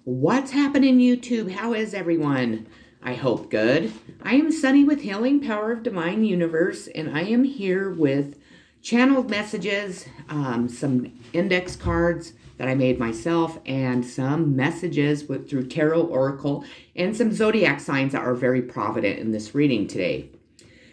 What's happening, YouTube? How is everyone? I hope good. I am Sunny with Healing Power of Divine Universe, and I am here with channeled messages, some index cards that I made myself, and some messages through Tarot Oracle, and some zodiac signs that are very provident in this reading today.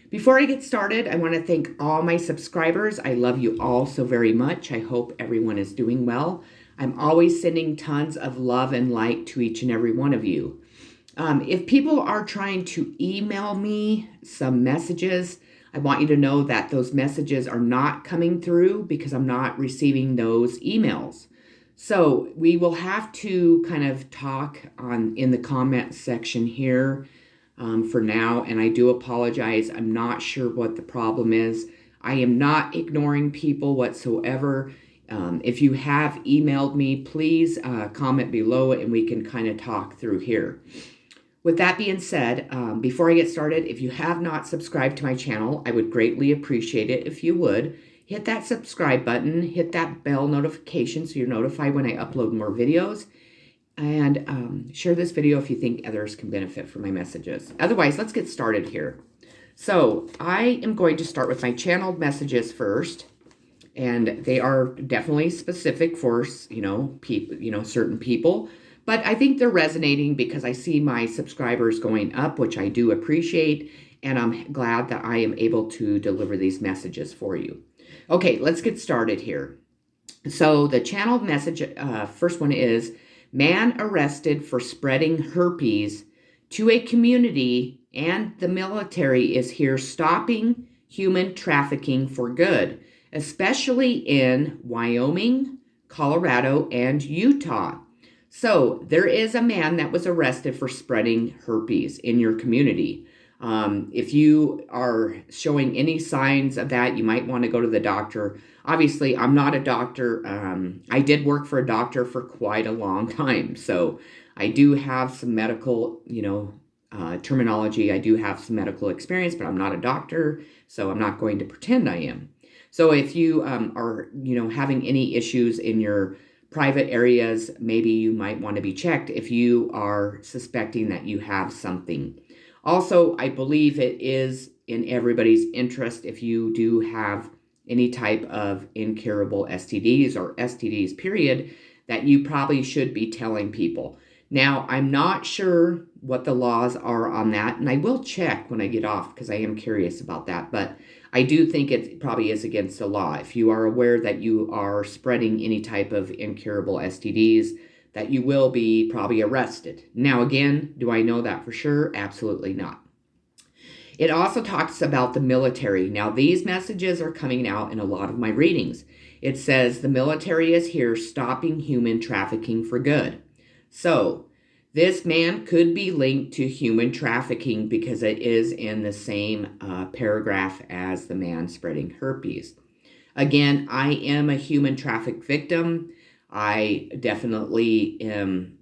Before I get started, I want to thank all my subscribers. I love you all so very much. I hope everyone is doing well. I'm always sending tons of love and light to each and every one of you. If people are trying to email me some messages, I want you to know that those messages are not coming through because I'm not receiving those emails. So we will have to kind of talk in the comment section here for now, and I do apologize. I'm not sure what the problem is. I am not ignoring people whatsoever. If you have emailed me, please comment below and we can kind of talk through here. With that being said, before I get started, if you have not subscribed to my channel, I would greatly appreciate it if you would. Hit that subscribe button, hit that bell notification so you're notified when I upload more videos, and share this video if you think others can benefit from my messages. Otherwise, let's get started here. So I am going to start with my channeled messages first. And they are definitely specific for, people, certain people. But I think they're resonating because I see my subscribers going up, which I do appreciate. And I'm glad that I am able to deliver these messages for you. Okay, let's get started here. So the channeled message, first one is, man arrested for spreading herpes to a community, and the military is here stopping human trafficking for good, especially in Wyoming, Colorado, and Utah. So there is a man that was arrested for spreading herpes in your community. If you are showing any signs of that, you might want to go to the doctor. Obviously, I'm not a doctor. I did work for a doctor for quite a long time. So I do have some medical, terminology. I do have some medical experience, but I'm not a doctor. So I'm not going to pretend I am. So if you are, having any issues in your private areas, maybe you might want to be checked if you are suspecting that you have something. Also, I believe it is in everybody's interest if you do have any type of incurable STDs or STDs, period, that you probably should be telling people. Now, I'm not sure what the laws are on that, and I will check when I get off because I am curious about that, but I do think it probably is against the law. If you are aware that you are spreading any type of incurable STDs, that you will be probably arrested. Now, again, do I know that for sure? Absolutely not. It also talks about the military. Now, these messages are coming out in a lot of my readings. It says the military is here stopping human trafficking for good. So, this man could be linked to human trafficking because it is in the same paragraph as the man spreading herpes. Again, I am a human traffic victim. I definitely am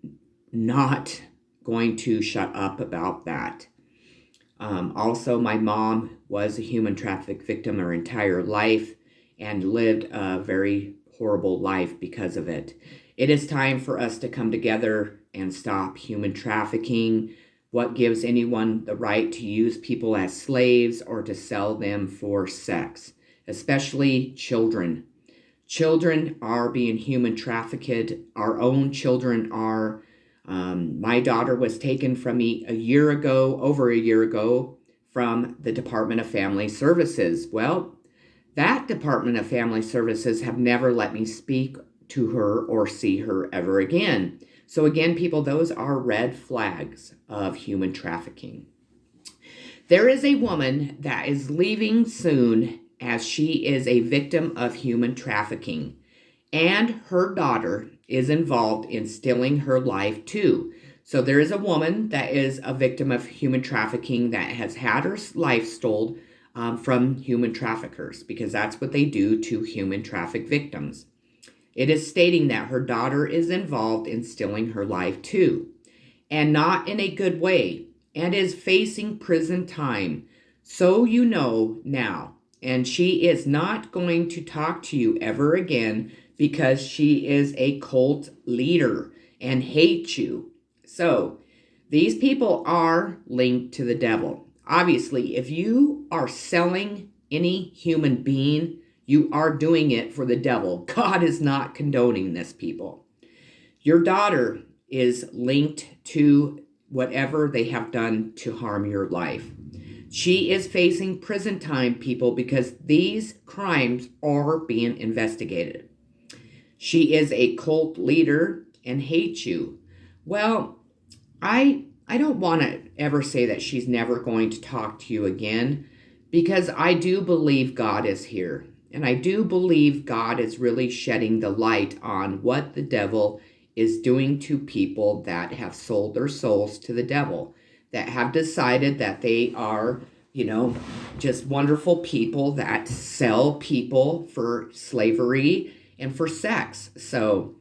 not going to shut up about that. Also, my mom was a human traffic victim her entire life and lived a very horrible life because of it. It is time for us to come together and stop human trafficking. What gives anyone the right to use people as slaves or to sell them for sex, especially children? Children are being human trafficked. Our own children are. My daughter was taken from me over a year ago, from the Department of Family Services. Well, that Department of Family Services have never let me speak to her or see her ever again. So again, people, those are red flags of human trafficking. There is a woman that is leaving soon as she is a victim of human trafficking, and her daughter is involved in stealing her life too. So there is a woman that is a victim of human trafficking that has had her life stolen from human traffickers, because that's what they do to human traffic victims. It is stating that her daughter is involved in stealing her life too, and not in a good way, and is facing prison time. So you know now. And she is not going to talk to you ever again because she is a cult leader. and hate you. So these people are linked to the devil. Obviously, if you are selling any human being, you are doing it for the devil. God is not condoning this, people. Your daughter is linked to whatever they have done to harm your life. She is facing prison time, people, because these crimes are being investigated. She is a cult leader and hates you. Well, I don't want to ever say that she's never going to talk to you again, because I do believe God is here. And I do believe God is really shedding the light on what the devil is doing to people that have sold their souls to the devil, that have decided that they are, just wonderful people that sell people for slavery and for sex. So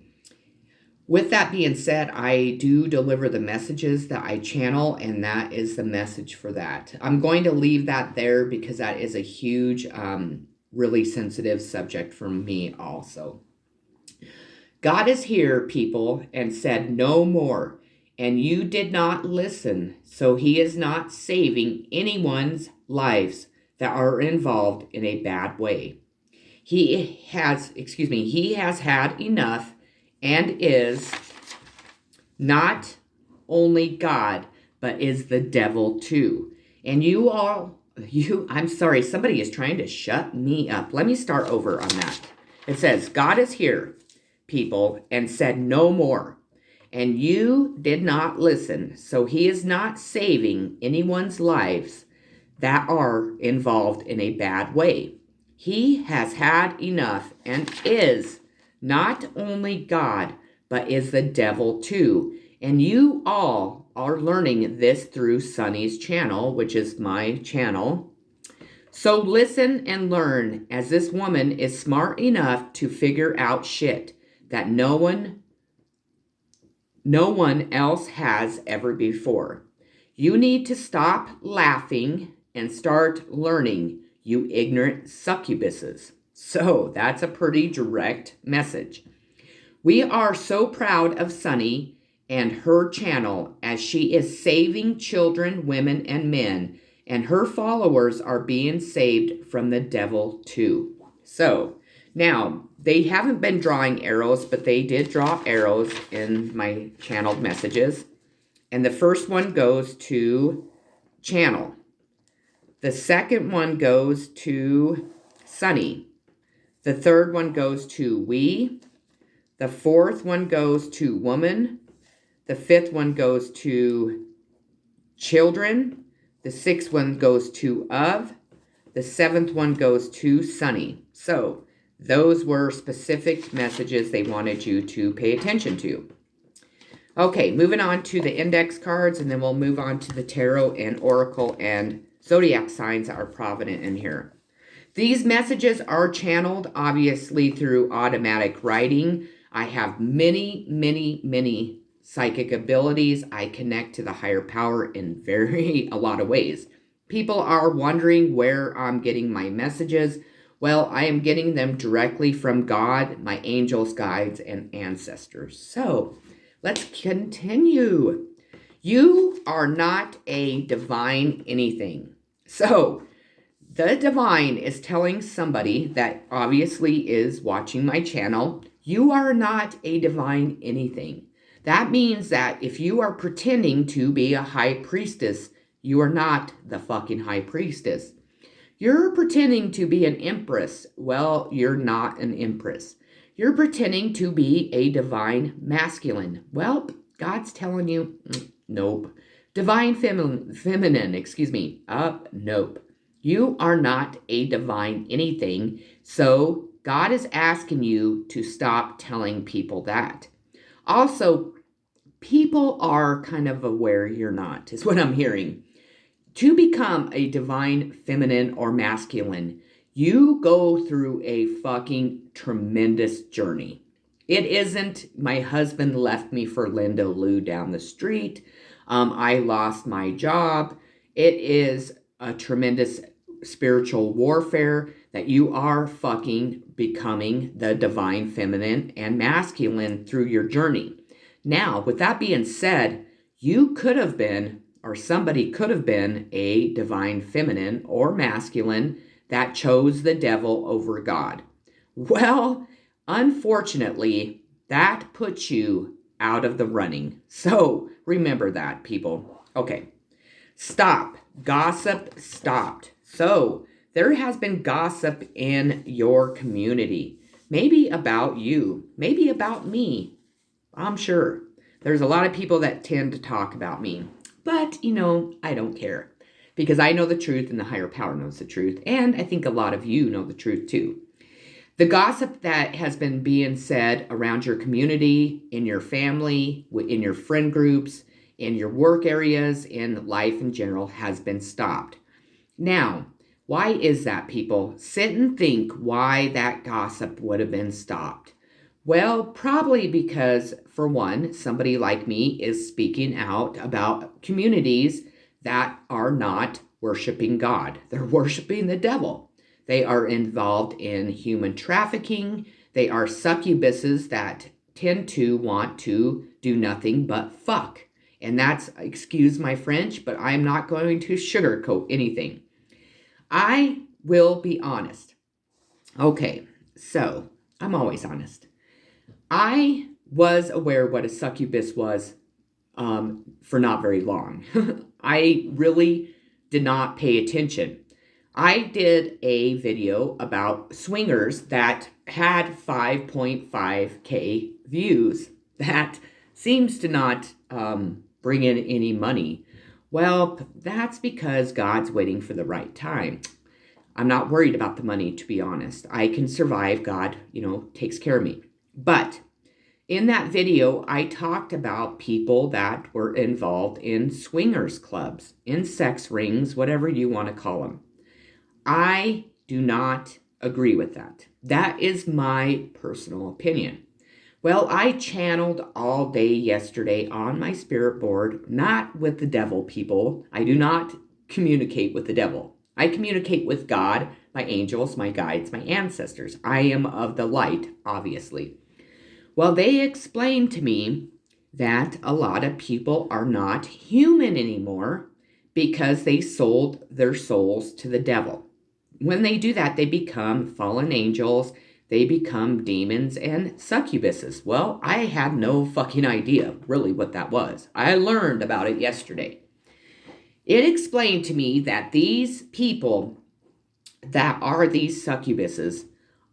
with that being said, I do deliver the messages that I channel, and that is the message for that. I'm going to leave that there because that is a huge, really sensitive subject for me also. God is here, people, and said no more, and you did not listen, so he is not saving anyone's lives that are involved in a bad way. He has had enough and is not only God, but is the devil too. And I'm sorry, somebody is trying to shut me up. Let me start over on that. It says, God is here, people, and said no more. And you did not listen, so he is not saving anyone's lives that are involved in a bad way. He has had enough and is not only God, but is the devil too. And you all are learning this through Sunny's channel, which is my channel. So listen and learn, as this woman is smart enough to figure out shit that no one else has ever before. You need to stop laughing and start learning, you ignorant succubuses. So that's a pretty direct message. We are so proud of Sunny and her channel, as she is saving children, women, and men, and her followers are being saved from the devil too. So now, they haven't been drawing arrows, but they did draw arrows in my channeled messages. And the first one goes to channel. The second one goes to Sunny. The third one goes to we. The fourth one goes to woman. The fifth one goes to children. The sixth one goes to of. The seventh one goes to Sunny. So those were specific messages they wanted you to pay attention to. Okay, moving on to the index cards, and then we'll move on to the tarot and oracle and zodiac signs that are prominent in here. These messages are channeled, obviously, through automatic writing. I have many, many, many psychic abilities. I connect to the higher power in a lot of ways. People are wondering where I'm getting my messages. Well, I am getting them directly from God, my angels, guides, and ancestors. So let's continue. You are not a divine anything. So the divine is telling somebody that obviously is watching my channel, you are not a divine anything. That means that if you are pretending to be a high priestess, you are not the fucking high priestess. You're pretending to be an empress. Well, you're not an empress. You're pretending to be a divine masculine. Well, God's telling you, nope. Divine feminine, nope. You are not a divine anything, so God is asking you to stop telling people that. Also, people are kind of aware you're not, is what I'm hearing. To become a divine feminine or masculine, you go through a fucking tremendous journey. It isn't, my husband left me for Linda Lou down the street. I lost my job. It is a tremendous spiritual warfare that you are fucking becoming the divine feminine and masculine through your journey. Now, with that being said, you could have been, or somebody could have been, a divine feminine or masculine that chose the devil over God. Well, unfortunately, that puts you out of the running. So remember that, people. Okay, stop. Gossip stopped. So there has been gossip in your community. Maybe about you, maybe about me. I'm sure. There's a lot of people that tend to talk about me. But, I don't care. Because I know the truth and the higher power knows the truth. And I think a lot of you know the truth too. The gossip that has been being said around your community, in your family, in your friend groups, in your work areas, in life in general has been stopped. Now, why is that, people? Sit and think why that gossip would have been stopped. Well, probably because, for one, somebody like me is speaking out about communities that are not worshiping God. They're worshiping the devil. They are involved in human trafficking. They are succubuses that tend to want to do nothing but fuck. And that's, excuse my French, but I'm not going to sugarcoat anything. I will be honest. Okay, so I'm always honest. I was aware what a succubus was for not very long. I really did not pay attention. I did a video about swingers that had 5.5K views. That seems to not bring in any money. Well, that's because God's waiting for the right time. I'm not worried about the money, to be honest. I can survive. God, takes care of me. But in that video, I talked about people that were involved in swingers clubs, in sex rings, whatever you want to call them. I do not agree with that. That is my personal opinion. Well, I channeled all day yesterday on my spirit board, not with the devil, people. I do not communicate with the devil. I communicate with God, my angels, my guides, my ancestors. I am of the light, obviously. Well, they explained to me that a lot of people are not human anymore because they sold their souls to the devil. When they do that, they become fallen angels, they become demons and succubuses. Well, I had no fucking idea really what that was. I learned about it yesterday. It explained to me that these people that are these succubuses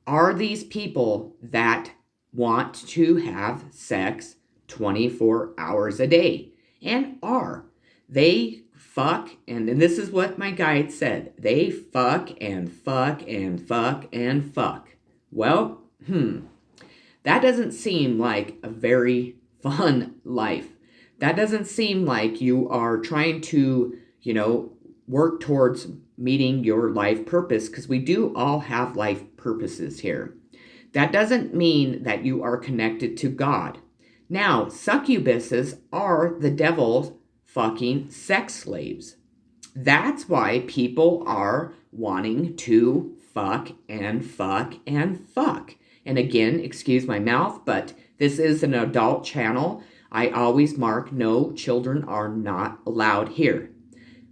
are these people that want to have sex 24 hours a day and are. They fuck, and this is what my guide said. They fuck and fuck and fuck and fuck. Well, that doesn't seem like a very fun life. That doesn't seem like you are trying to, work towards meeting your life purpose, because we do all have life purposes here. That doesn't mean that you are connected to God. Now, succubuses are the devil's fucking sex slaves. That's why people are wanting to fuck and fuck and fuck. And again, excuse my mouth, but this is an adult channel. I always mark no children are not allowed here.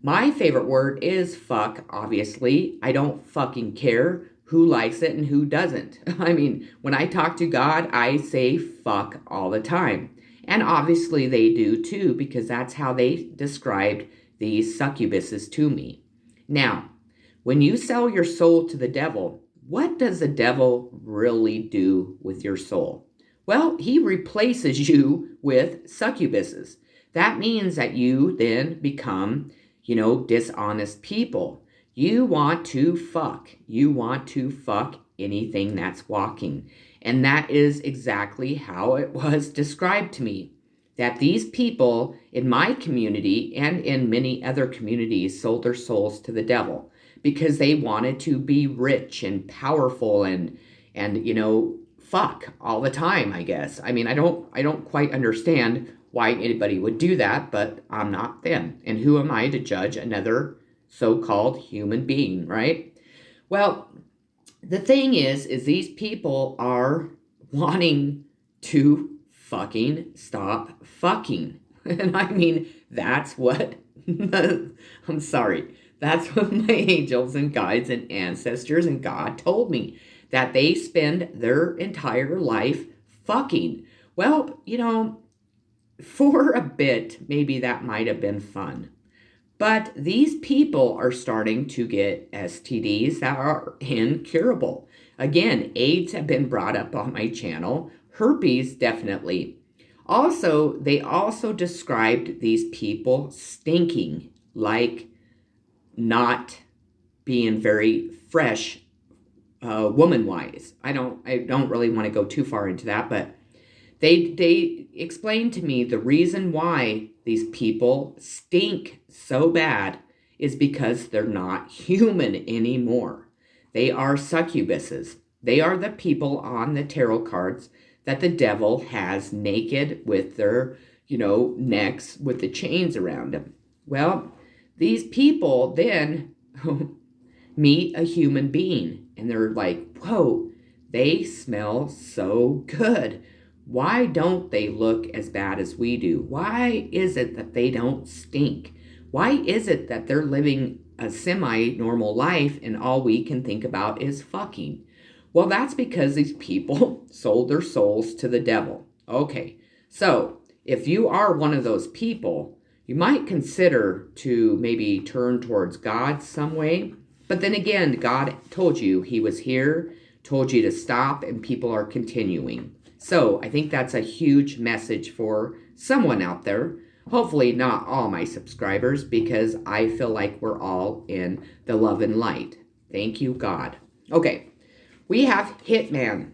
My favorite word is fuck, obviously. I don't fucking care who likes it and who doesn't. I mean, when I talk to God, I say fuck all the time. And obviously they do too, because that's how they described these succubuses to me. Now, when you sell your soul to the devil, what does the devil really do with your soul? Well, he replaces you with succubuses. That means that you then become, dishonest people. You want to fuck. You want to fuck anything that's walking. And that is exactly how it was described to me. That these people in my community and in many other communities sold their souls to the devil because they wanted to be rich and powerful and fuck all the time, I guess. I mean, I don't quite understand why anybody would do that, but I'm not them. And who am I to judge another so-called human being, right? Well, the thing is these people are wanting to fucking stop fucking. And I mean, that's what, I'm sorry, that's what my angels and guides and ancestors and God told me, that they spend their entire life fucking. Well, for a bit, maybe that might have been fun. But these people are starting to get STDs that are incurable. Again, AIDS have been brought up on my channel. Herpes, definitely. Also, they also described these people stinking, like not being very fresh, woman-wise. I don't really want to go too far into that, but they explained to me the reason why these people stink so bad is because they're not human anymore. They are succubuses. They are the people on the tarot cards that the devil has naked with their, necks with the chains around them. Well, these people then meet a human being and they're like, whoa, they smell so good. Why don't they look as bad as we do? Why is it that they don't stink? Why is it that they're living a semi-normal life and all we can think about is fucking? Well, that's because these people sold their souls to the devil. Okay, so if you are one of those people, you might consider to maybe turn towards God some way. But then again, God told you he was here, told you to stop, and people are continuing. So I think that's a huge message for someone out there. Hopefully not all my subscribers, because I feel like we're all in the love and light. Thank you, God. Okay, we have Hitman.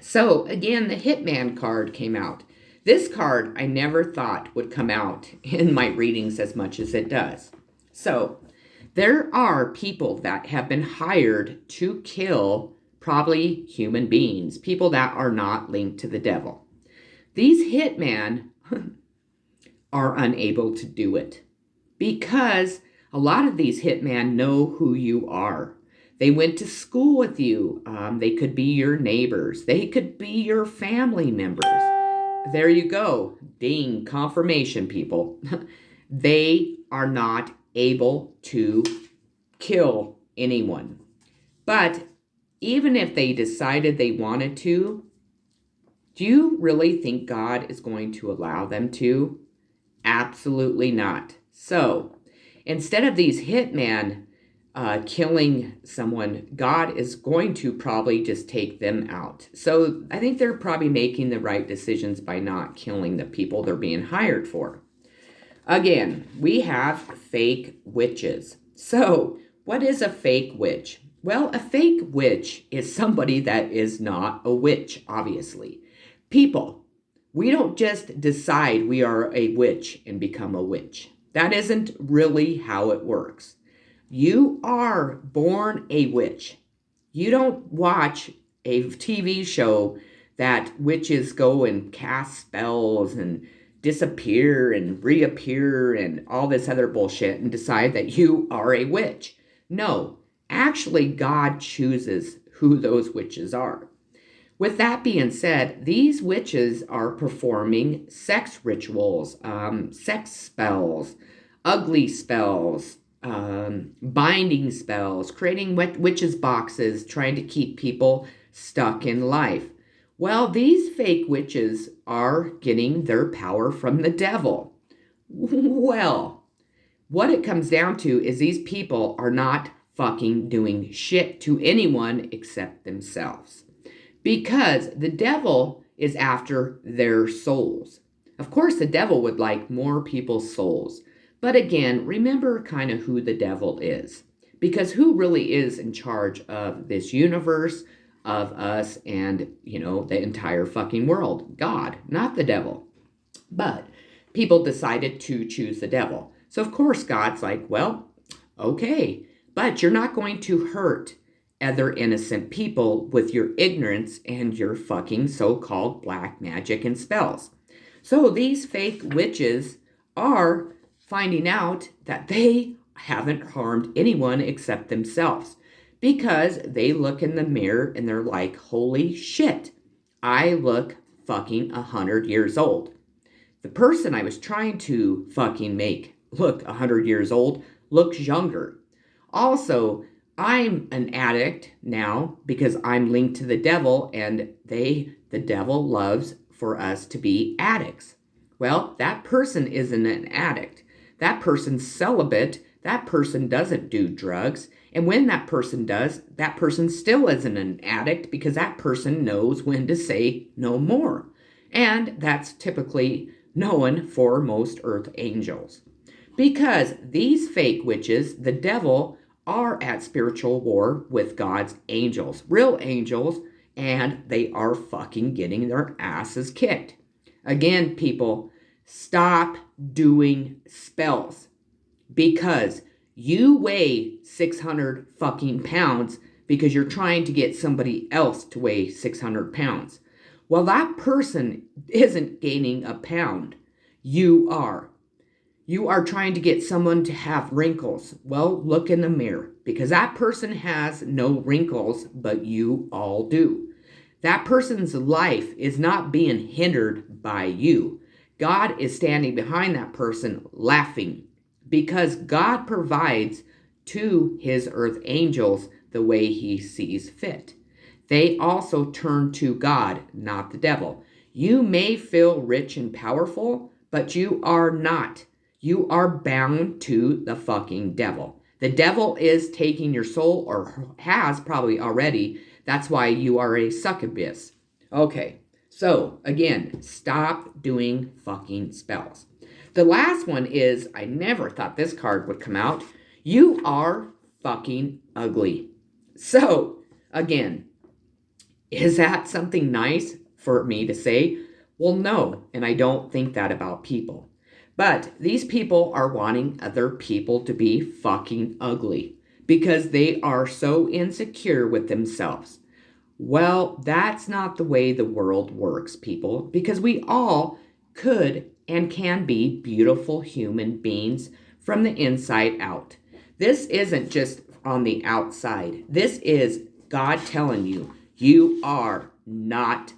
So again, the Hitman card came out. This card I never thought would come out in my readings as much as it does. So there are people that have been hired to kill probably human beings, people that are not linked to the devil. These hitmen are unable to do it because a lot of these hitmen know who you are. They went to school with you. They could be your neighbors. They could be your family members. There you go. Ding, confirmation, people. They are not able to kill anyone. But even if they decided they wanted to, do you really think God is going to allow them to? Absolutely not. So, instead of these hitmen killing someone, God is going to probably just take them out. So, I think they're probably making the right decisions by not killing the people they're being hired for. Again, we have fake witches. So, what is a fake witch? Well, a fake witch is somebody that is not a witch, obviously. People, we don't just decide we are a witch and become a witch. That isn't really how it works. You are born a witch. You don't watch a TV show that witches go and cast spells and disappear and reappear and all this other bullshit and decide that you are a witch. No, actually, God chooses who those witches are. With that being said, these witches are performing sex rituals, sex spells, ugly spells, binding spells, creating witches' boxes, trying to keep people stuck in life. Well, these fake witches are getting their power from the devil. Well, what it comes down to is these people are not fucking doing shit to anyone except themselves. Because the devil is after their souls. Of course, the devil would like more people's souls. But again, remember kind of who the devil is. Because who really is in charge of this universe, of us, and, the entire fucking world? God, not the devil. But people decided to choose the devil. So, of course, God's like, well, okay, but you're not going to hurt other innocent people with your ignorance and your fucking so-called black magic and spells. So these fake witches are finding out that they haven't harmed anyone except themselves because they look in the mirror and they're like, holy shit, I look fucking 100 years old. The person I was trying to fucking make look 100 years old looks younger. Also, I'm an addict now because I'm linked to the devil, and the devil loves for us to be addicts. Well, that person isn't an addict. That person's celibate. That person doesn't do drugs. And when that person does, that person still isn't an addict because that person knows when to say no more. And that's typically known for most earth angels. Because these fake witches, the devil, are at spiritual war with God's angels, real angels, and they are fucking getting their asses kicked. Again, people, stop doing spells because you weigh 600 fucking pounds because you're trying to get somebody else to weigh 600 pounds. Well, that person isn't gaining a pound. You are. You are trying to get someone to have wrinkles. Well, look in the mirror because that person has no wrinkles, but you all do. That person's life is not being hindered by you. God is standing behind that person laughing because God provides to his earth angels the way he sees fit. They also turn to God, not the devil. You may feel rich and powerful, but you are not. You are bound to the fucking devil. The devil is taking your soul, or has probably already. That's why you are a succubus. Okay, so again, stop doing fucking spells. The last one is, I never thought this card would come out. You are fucking ugly. So, again, is that something nice for me to say? Well, no, and I don't think that about people. But these people are wanting other people to be fucking ugly because they are so insecure with themselves. Well, that's not the way the world works, people, because we all could and can be beautiful human beings from the inside out. This isn't just on the outside. This is God telling you, you are not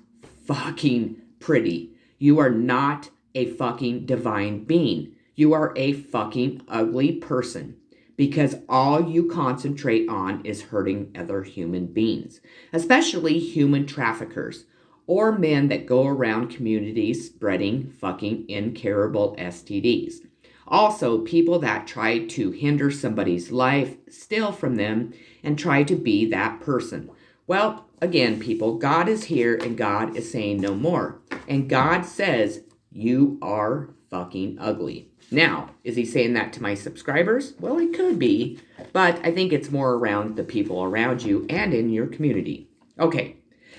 fucking pretty. You are not a fucking divine being. You are a fucking ugly person because all you concentrate on is hurting other human beings, especially human traffickers or men that go around communities spreading fucking incurable STDs. Also, people that try to hinder somebody's life, steal from them, and try to be that person. Well, again, people, God is here and God is saying no more. And God says, you are fucking ugly. Now, is he saying that to my subscribers? Well, it could be, but I think it's more around the people around you and in your community. Okay,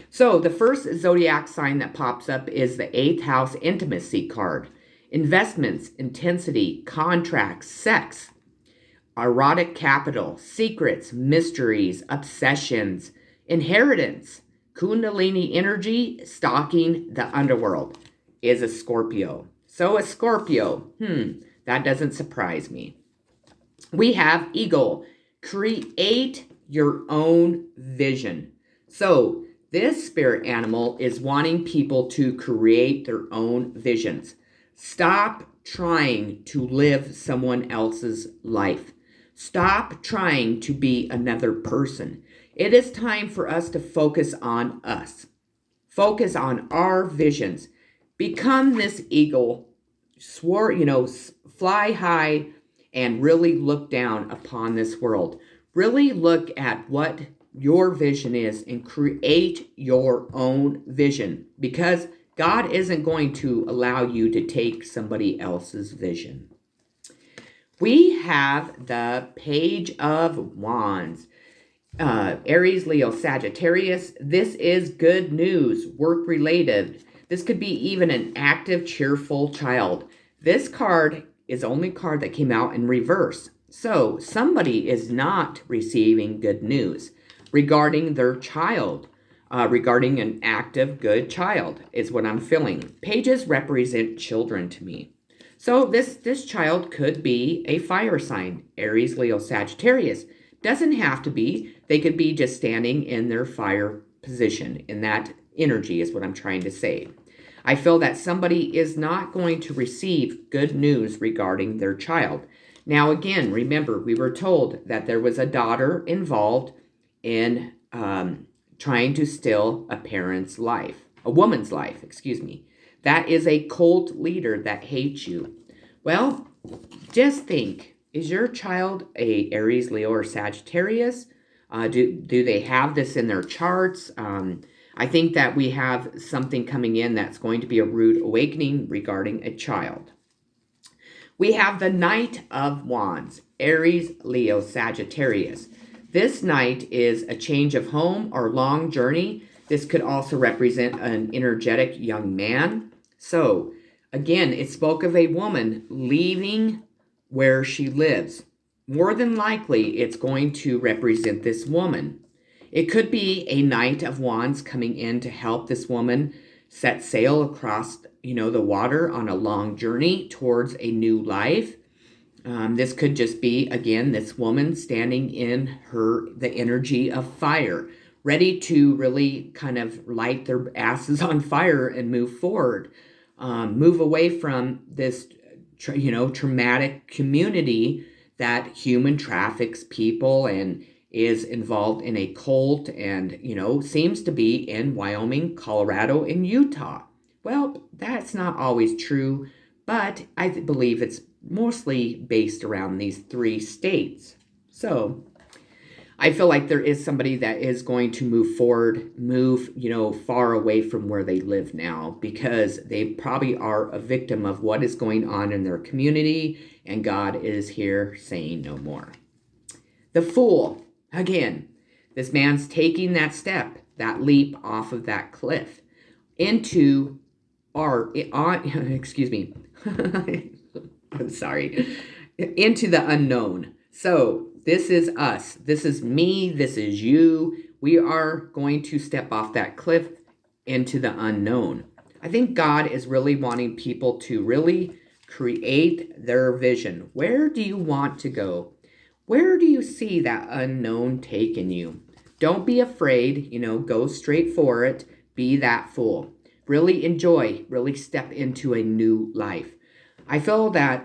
so the first zodiac sign that pops up is the 8th house intimacy card. Investments, intensity, contracts, sex, erotic capital, secrets, mysteries, obsessions, inheritance, kundalini energy, stalking the underworld. Is a Scorpio. So a Scorpio, that doesn't surprise me. We have Eagle. Create your own vision. So this spirit animal is wanting people to create their own visions. Stop trying to live someone else's life. Stop trying to be another person. It is time for us to focus on us. Focus on our visions. Become this eagle, fly high and really look down upon this world. Really look at what your vision is and create your own vision because God isn't going to allow you to take somebody else's vision. We have the Page of Wands. Aries, Leo, Sagittarius. This is good news, work-related. This could be even an active, cheerful child. This card is the only card that came out in reverse. So somebody is not receiving good news regarding their child, regarding an active, good child is what I'm feeling. Pages represent children to me. So this child could be a fire sign, Aries, Leo, Sagittarius. Doesn't have to be. They could be just standing in their fire position, in that energy is what I'm trying to say. I feel that somebody is not going to receive good news regarding their child. Now, again, remember, we were told that there was a daughter involved in trying to steal a parent's life, a woman's life, excuse me. That is a cult leader that hates you. Well, just think, is your child a Aries, Leo, or Sagittarius? Do they have this in their charts? I think that we have something coming in that's going to be a rude awakening regarding a child. We have the Knight of Wands, Aries, Leo, Sagittarius. This knight is a change of home or long journey. This could also represent an energetic young man. So, again, it spoke of a woman leaving where she lives. More than likely, it's going to represent this woman. It could be a Knight of Wands coming in to help this woman set sail across, the water on a long journey towards a new life. This could just be, again, this woman standing in the energy of fire, ready to really kind of light their asses on fire and move forward. Move away from this, traumatic community that human traffics people and is involved in a cult and, seems to be in Wyoming, Colorado, and Utah. Well, that's not always true, but I believe it's mostly based around these 3 states. So I feel like there is somebody that is going to move forward, far away from where they live now, because they probably are a victim of what is going on in their community, and God is here saying no more. The Fool. Again, this man's taking that step, that leap off of that cliff into excuse me. I'm sorry. Into the unknown. So this is us. This is me. This is you. We are going to step off that cliff into the unknown. I think God is really wanting people to really create their vision. Where do you want to go? Where do you see that unknown taking you? Don't be afraid, go straight for it. Be that fool. Really enjoy, really step into a new life. I feel that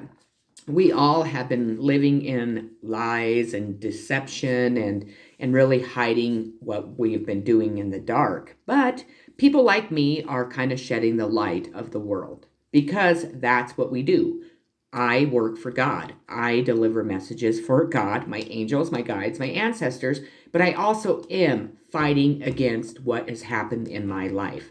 we all have been living in lies and deception and really hiding what we've been doing in the dark. But people like me are kind of shedding the light of the world because that's what we do. I work for God. I deliver messages for God, my angels, my guides, my ancestors, but I also am fighting against what has happened in my life.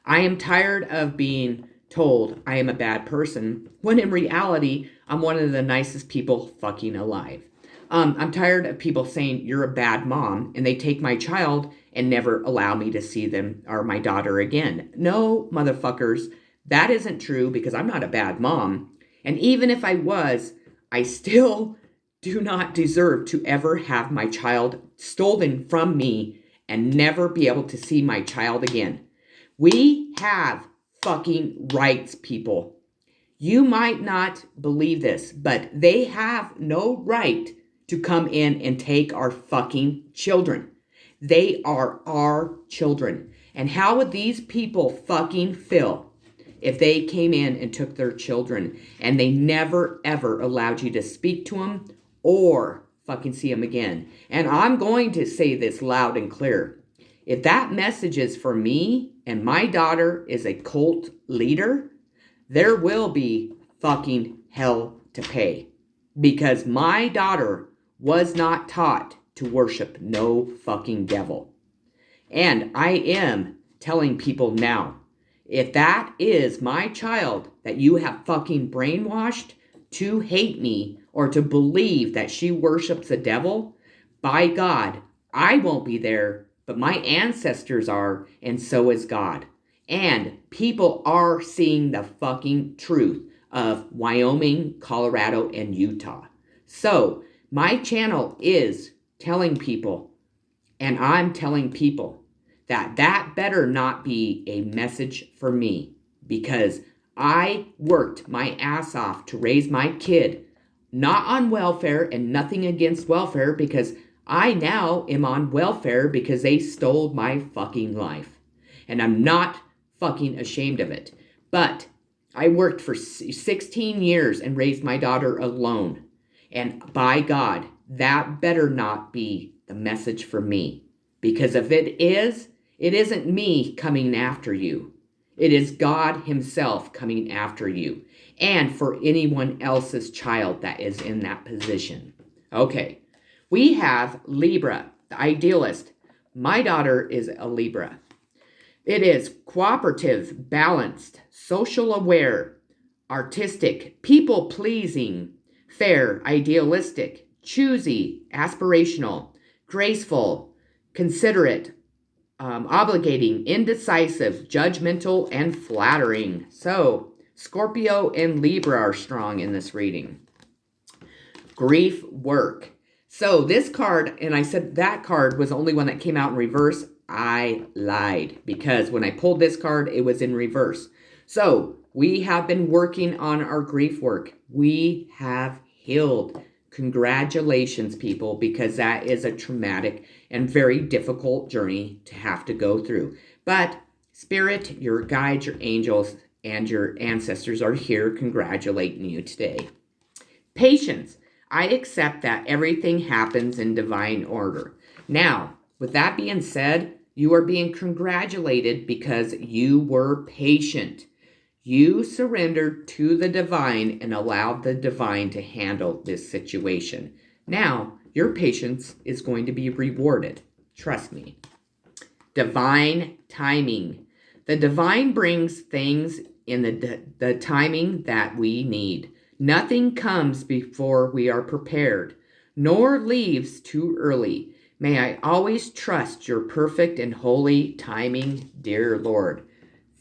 I am tired of being told I am a bad person, when in reality, I'm one of the nicest people fucking alive. I'm tired of people saying you're a bad mom, and they take my child and never allow me to see them or my daughter again. No, motherfuckers, that isn't true because I'm not a bad mom. And even if I was, I still do not deserve to ever have my child stolen from me and never be able to see my child again. We have fucking rights, people. You might not believe this, but they have no right to come in and take our fucking children. They are our children. And how would these people fucking feel if they came in and took their children and they never ever allowed you to speak to them or fucking see them again? And I'm going to say this loud and clear. If that message is for me and my daughter is a cult leader, there will be fucking hell to pay. Because my daughter was not taught to worship no fucking devil. And I am telling people now, if that is my child that you have fucking brainwashed to hate me or to believe that she worships the devil, by God, I won't be there, but my ancestors are, and so is God. And people are seeing the fucking truth of Wyoming, Colorado, and Utah. So my channel is telling people, and I'm telling people, that better not be a message for me, because I worked my ass off to raise my kid, not on welfare, and nothing against welfare, because I now am on welfare because they stole my fucking life. And I'm not fucking ashamed of it. But I worked for 16 years and raised my daughter alone. And by God, that better not be the message for me. Because if it is, it isn't me coming after you. It is God himself coming after you. And for anyone else's child that is in that position. Okay, we have Libra, the idealist. My daughter is a Libra. It is cooperative, balanced, social aware, artistic, people-pleasing, fair, idealistic, choosy, aspirational, graceful, considerate, obligating, indecisive, judgmental, and flattering. So, Scorpio and Libra are strong in this reading. Grief work. So this card, and I said that card was the only one that came out in reverse. I lied because when I pulled this card, it was in reverse. So we have been working on our grief work. We have healed. Congratulations, people, because that is a traumatic and very difficult journey to have to go through. But Spirit, your guides, your angels, and your ancestors are here congratulating you today. Patience. I accept that everything happens in divine order. Now, with that being said, you are being congratulated because you were patient. You surrendered to the divine and allowed the divine to handle this situation. Now, your patience is going to be rewarded. Trust me. Divine timing. The divine brings things in the timing that we need. Nothing comes before we are prepared, nor leaves too early. May I always trust your perfect and holy timing, dear Lord.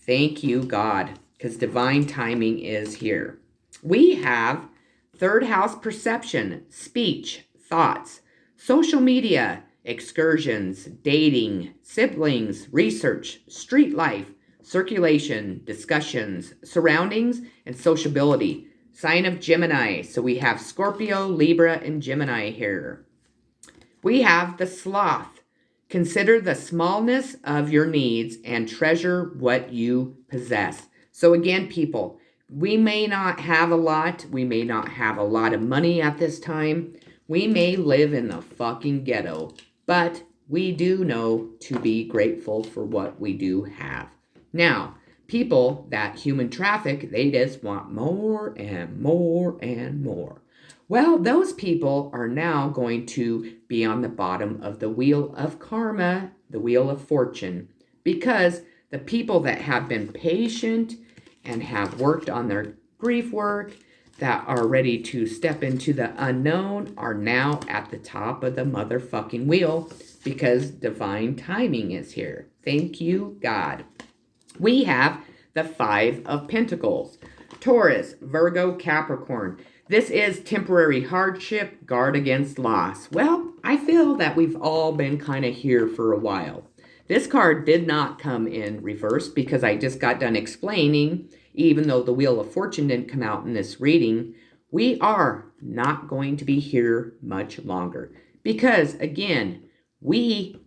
Thank you, God, because divine timing is here. We have third house perception, speech, thoughts, social media, excursions, dating, siblings, research, street life, circulation, discussions, surroundings, and sociability. Sign of Gemini. So we have Scorpio, Libra, and Gemini here. We have the sloth. Consider the smallness of your needs and treasure what you possess. So again, people, we may not have a lot. We may not have a lot of money at this time. We may live in the fucking ghetto. But we do know to be grateful for what we do have. Now, people that human traffic, they just want more and more and more. Well, those people are now going to be on the bottom of the wheel of karma, the wheel of fortune, because the people that have been patient and have worked on their grief work, that are ready to step into the unknown, are now at the top of the motherfucking wheel because divine timing is here. Thank you, God. We have the Five of Pentacles. Taurus, Virgo, Capricorn. This is temporary hardship, guard against loss. Well, I feel that we've all been kind of here for a while. This card did not come in reverse because I just got done explaining, even though the Wheel of Fortune didn't come out in this reading, we are not going to be here much longer. Because, again, we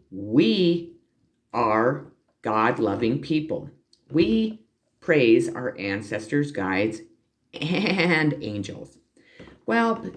are God-loving people. We praise our ancestors, guides, and angels. Well,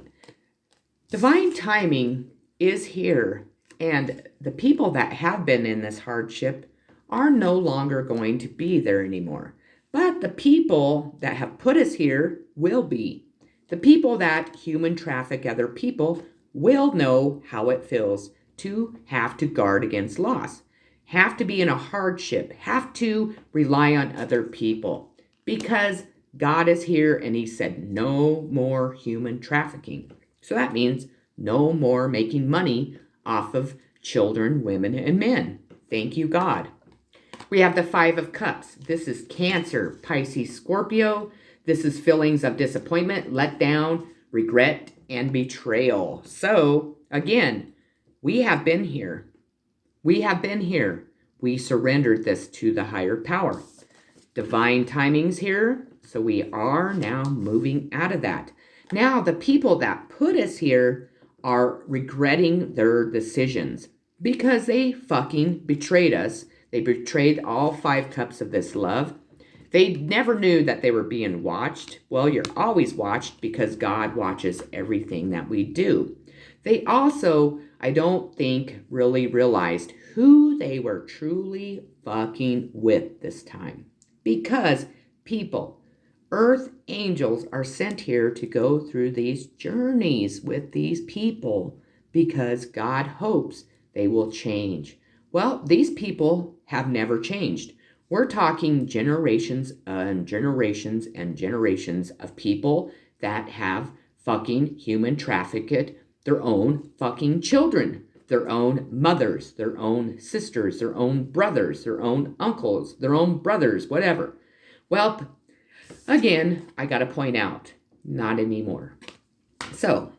divine timing is here, and the people that have been in this hardship are no longer going to be there anymore. But the people that have put us here will be. The people that human traffic other people will know how it feels to have to guard against loss, have to be in a hardship, have to rely on other people, because God is here and he said no more human trafficking. So that means no more making money off of children, women, and men. Thank you, God. We have the Five of Cups. This is Cancer, Pisces, Scorpio. This is feelings of disappointment, letdown, regret, and betrayal. So, again, we have been here. We have been here. We surrendered this to the higher power. Divine timing's here, so we are now moving out of that. Now, the people that put us here are regretting their decisions because they fucking betrayed us. They betrayed all 5 cups of this love. They never knew that they were being watched. Well, you're always watched because God watches everything that we do. They also, I don't think, really realized who they were truly fucking with this time. Because people, earth angels are sent here to go through these journeys with these people because God hopes they will change. Well, these people have never changed. We're talking generations and generations and generations of people that have fucking human trafficked their own fucking children, their own mothers, their own sisters, their own brothers, their own uncles, their own brothers, whatever. Well, again, I got to point out, not anymore. So,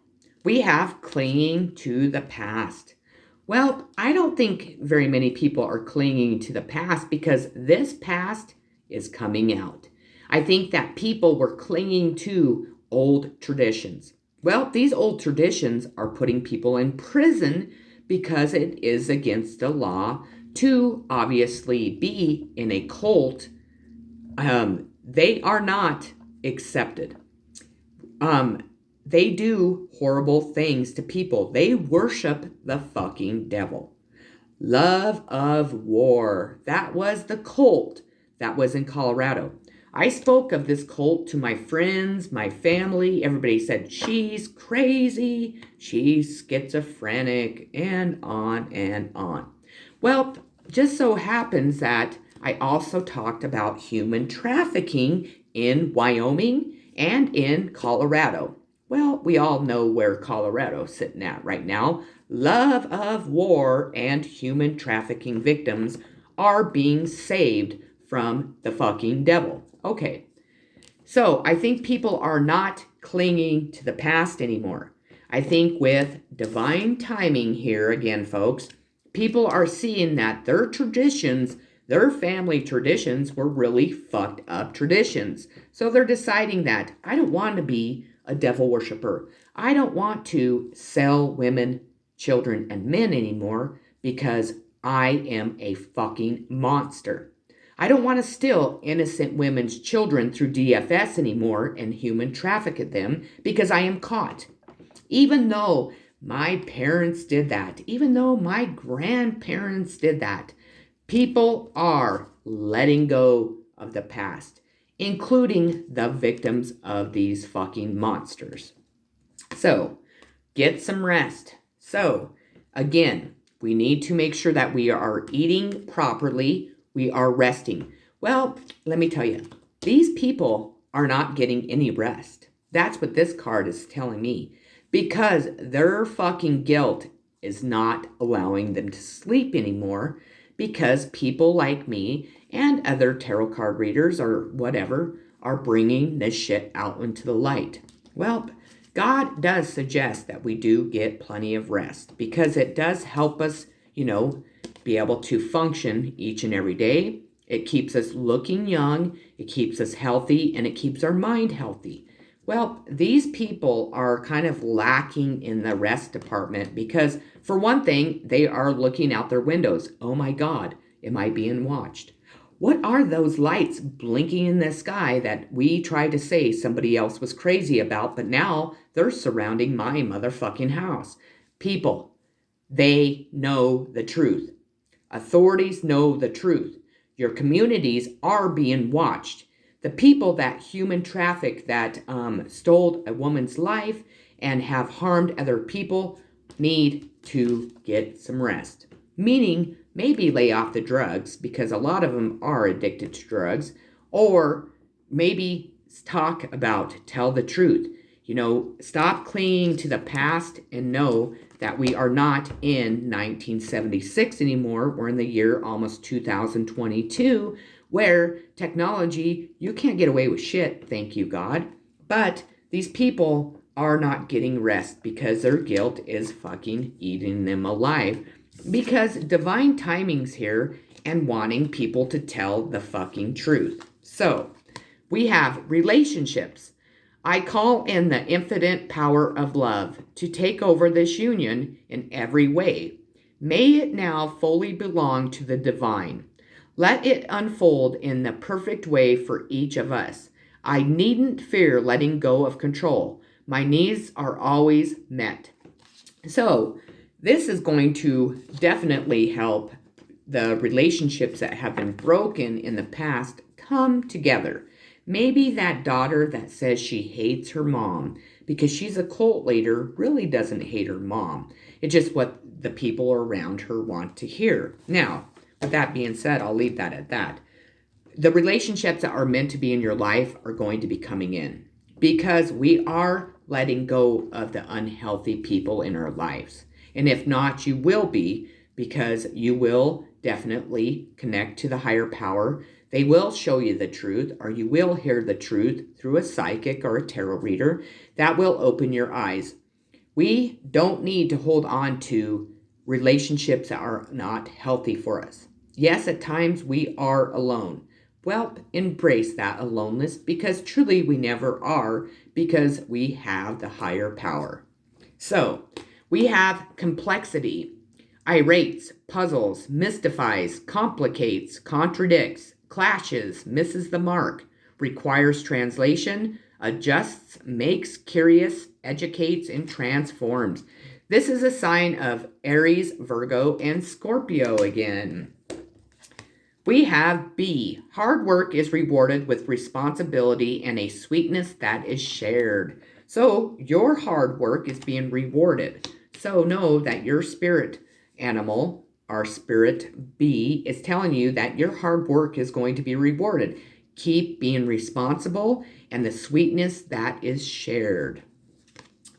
we have clinging to the past. Well, I don't think very many people are clinging to the past because this past is coming out. I think that people were clinging to old traditions. Well, these old traditions are putting people in prison because it is against the law to obviously be in a cult. They are not accepted. They do horrible things to people. They worship the fucking devil. Love of War. That was the cult that was in Colorado. I spoke of this cult to my friends, my family. Everybody said, she's crazy, she's schizophrenic, and on and on. Well, just so happens that I also talked about human trafficking in Wyoming and in Colorado. Well, we all know where Colorado's sitting at right now. Love of War and human trafficking victims are being saved from the fucking devil. Okay, so I think people are not clinging to the past anymore. I think with divine timing here again, folks, people are seeing that their traditions, their family traditions were really fucked up traditions. So they're deciding that I don't want to be a devil worshiper. I don't want to sell women, children, and men anymore because I am a fucking monster. I don't want to steal innocent women's children through DFS anymore and human traffic them because I am caught. Even though my parents did that, even though my grandparents did that, people are letting go of the past, including the victims of these fucking monsters. So, get some rest. So, again, we need to make sure that we are eating properly, we are resting. Well, let me tell you, these people are not getting any rest. That's what this card is telling me. Because their fucking guilt is not allowing them to sleep anymore because people like me and other tarot card readers or whatever are bringing this shit out into the light. Well, God does suggest that we do get plenty of rest because it does help us, be able to function each and every day. It keeps us looking young, it keeps us healthy, and it keeps our mind healthy. Well, these people are kind of lacking in the rest department because, for one thing, they are looking out their windows. Oh my God, am I being watched? What are those lights blinking in the sky that we tried to say somebody else was crazy about, but now they're surrounding my motherfucking house? People, they know the truth. Authorities know the truth. Your communities are being watched. The people that human traffic, that stole a woman's life and have harmed other people need to get some rest. Meaning, maybe lay off the drugs because a lot of them are addicted to drugs. Or maybe tell the truth. Stop clinging to the past and know that we are not in 1976 anymore. We're in the year almost 2022. Where technology, you can't get away with shit, thank you, God. But these people are not getting rest because their guilt is fucking eating them alive. Because divine timing's here and wanting people to tell the fucking truth. So, we have relationships. I call in the infinite power of love to take over this union in every way. May it now fully belong to the divine. Let it unfold in the perfect way for each of us. I needn't fear letting go of control. My needs are always met. So, this is going to definitely help the relationships that have been broken in the past come together. Maybe that daughter that says she hates her mom because she's a cult leader really doesn't hate her mom. It's just what the people around her want to hear. Now, with that being said, I'll leave that at that. The relationships that are meant to be in your life are going to be coming in because we are letting go of the unhealthy people in our lives. And if not, you will be, because you will definitely connect to the higher power. They will show you the truth, or you will hear the truth through a psychic or a tarot reader. That will open your eyes. We don't need to hold on to relationships that are not healthy for us. Yes, at times we are alone. Well, embrace that aloneness, because truly we never are, because we have the higher power. So, we have complexity, irates, puzzles, mystifies, complicates, contradicts, clashes, misses the mark, requires translation, adjusts, makes curious, educates, and transforms. This is a sign of Aries, Virgo, and Scorpio again. We have B. Hard work is rewarded with responsibility and a sweetness that is shared. So your hard work is being rewarded. So know that your spirit animal, our spirit B, is telling you that your hard work is going to be rewarded. Keep being responsible and the sweetness that is shared.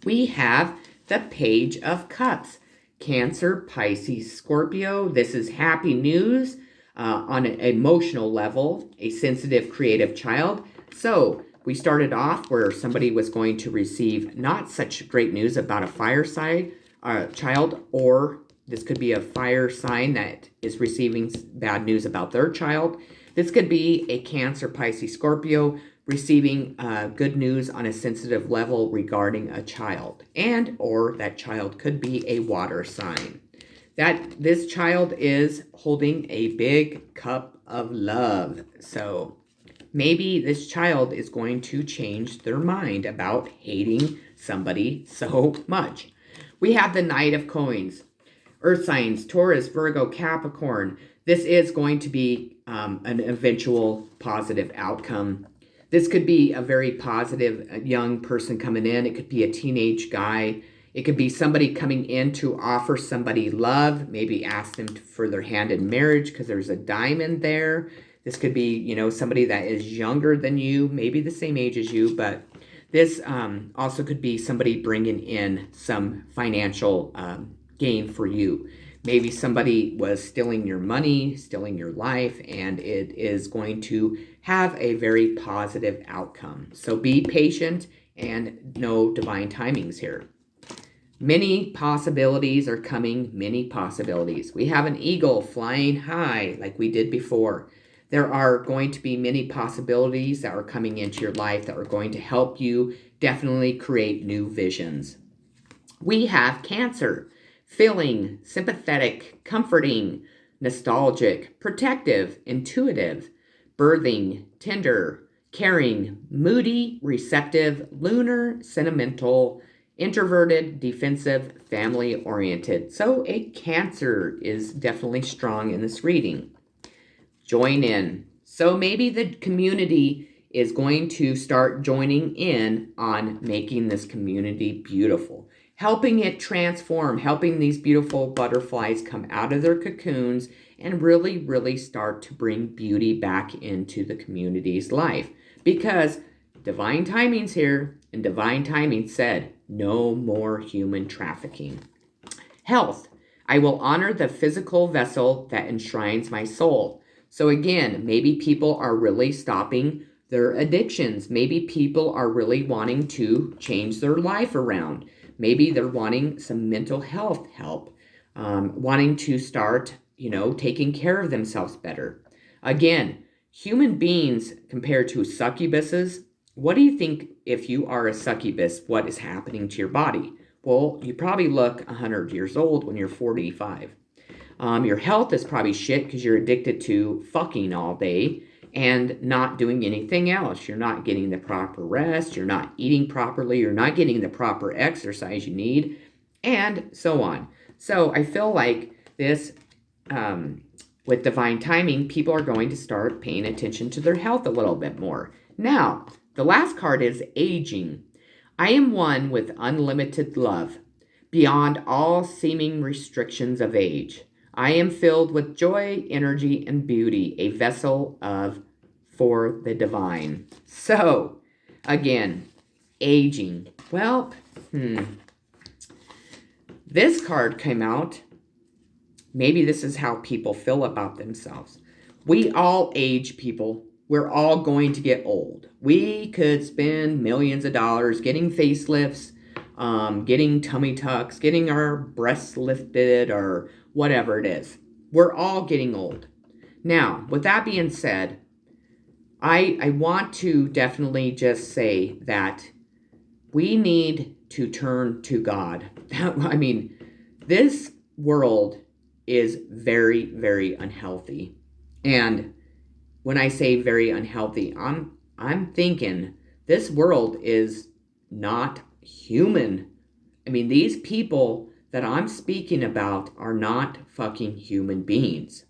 We have the Page of Cups. Cancer, Pisces, Scorpio. This is happy news. On an emotional level, a sensitive, creative child. So we started off where somebody was going to receive not such great news about a fire child, or this could be a fire sign that is receiving bad news about their child. This could be a Cancer, Pisces, Scorpio receiving good news on a sensitive level regarding a child, and or that child could be a water sign. That this child is holding a big cup of love. So maybe this child is going to change their mind about hating somebody so much. We have the Knight of Coins. Earth signs, Taurus, Virgo, Capricorn. This is going to be an eventual positive outcome. This could be a very positive young person coming in. It could be a teenage guy. It could be somebody coming in to offer somebody love, maybe ask them for their hand in marriage because there's a diamond there. This could be, somebody that is younger than you, maybe the same age as you, but this also could be somebody bringing in some financial gain for you. Maybe somebody was stealing your money, stealing your life, and it is going to have a very positive outcome. So be patient and know divine timings here. Many possibilities are coming, many possibilities. We have an eagle flying high like we did before. There are going to be many possibilities that are coming into your life that are going to help you definitely create new visions. We have Cancer, filling, sympathetic, comforting, nostalgic, protective, intuitive, birthing, tender, caring, moody, receptive, lunar, sentimental, introverted, defensive, family-oriented. So a Cancer is definitely strong in this reading. Join in. So maybe the community is going to start joining in on making this community beautiful, helping it transform, helping these beautiful butterflies come out of their cocoons and really, really start to bring beauty back into the community's life. Because divine timing's here, and divine timing said, no more human trafficking. Health. I will honor the physical vessel that enshrines my soul. So again, maybe people are really stopping their addictions. Maybe people are really wanting to change their life around. Maybe they're wanting some mental health help, wanting to start, taking care of themselves better. Again, human beings compared to succubuses, what do you think if you are a succubus, what is happening to your body? Well, you probably look 100 years old when you're 45. Your health is probably shit because you're addicted to fucking all day and not doing anything else. You're not getting the proper rest. You're not eating properly. You're not getting the proper exercise you need, and so on. So I feel like this, with divine timing, people are going to start paying attention to their health a little bit more. Now, the last card is aging. I am one with unlimited love, beyond all seeming restrictions of age. I am filled with joy, energy, and beauty, a vessel for the divine. So, again, aging. Well, this card came out. Maybe this is how people feel about themselves. We all age, people. We're all going to get old. We could spend millions of dollars getting facelifts, getting tummy tucks, getting our breasts lifted, or whatever it is. We're all getting old. Now, with that being said, I want to definitely just say that we need to turn to God. I mean, this world is very, very unhealthy. And when I say very unhealthy, I'm thinking this world is not human. I mean, these people that I'm speaking about are not fucking human beings.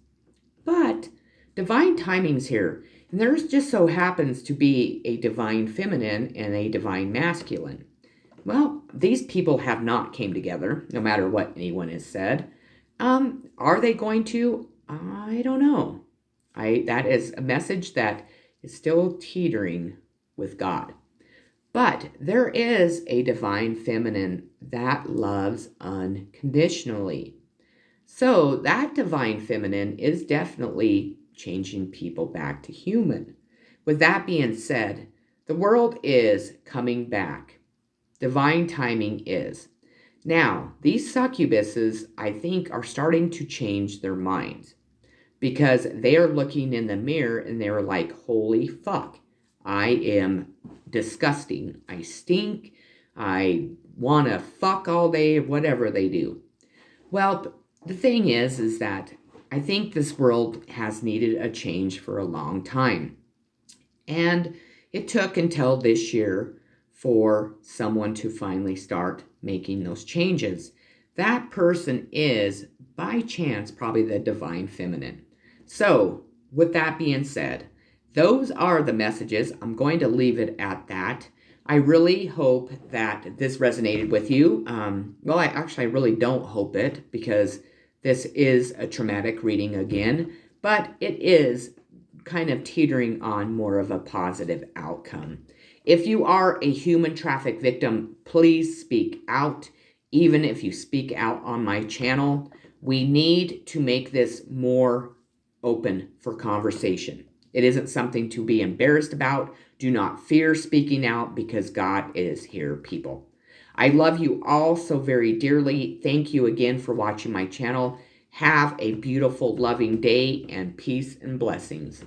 But divine timing's here. And there's just so happens to be a divine feminine and a divine masculine. Well, these people have not came together, no matter what anyone has said. Are they going to? I don't know. That is a message that is still teetering with God. But there is a divine feminine that loves unconditionally. So that divine feminine is definitely changing people back to human. With that being said, the world is coming back. Divine timing is. Now, these succubuses, I think, are starting to change their minds because they are looking in the mirror and they're like, holy fuck, I am disgusting. I stink. I want to fuck all day, whatever they do. Well, the thing is that I think this world has needed a change for a long time. And it took until this year for someone to finally start making those changes. That person is, by chance, probably the divine feminine. So, with that being said, those are the messages. I'm going to leave it at that. I really hope that this resonated with you. I really don't hope it because this is a traumatic reading again, but it is kind of teetering on more of a positive outcome. If you are a human traffic victim, please speak out. Even if you speak out on my channel, we need to make this more open for conversation. It isn't something to be embarrassed about. Do not fear speaking out because God is here, people. I love you all so very dearly. Thank you again for watching my channel. Have a beautiful, loving day and peace and blessings.